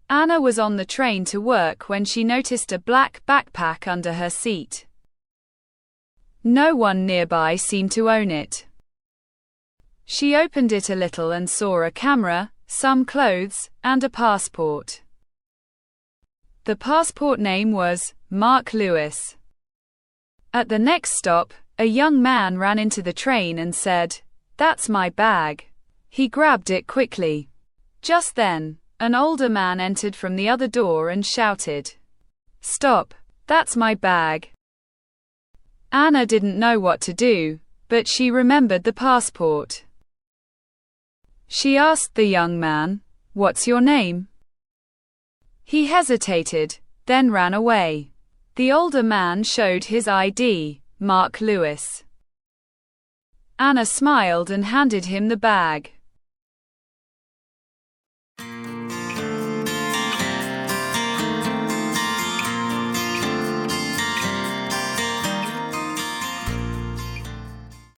Anna was on the train to work when she noticed a black backpack under her seat. No one nearby seemed to own it. She opened it a little and saw a camera, some clothes, and a passport. The passport name was Mark Lewis. At the next stop, a young man ran into the train and said, "That's my bag." He grabbed it quickly. Just then, an older man entered from the other door and shouted, "Stop, that's my bag." Anna didn't know what to do, but she remembered the passport. She asked the young man, "What's your name?" He hesitated, then ran away. The older man showed his ID, Mark Lewis. Anna smiled and handed him the bag.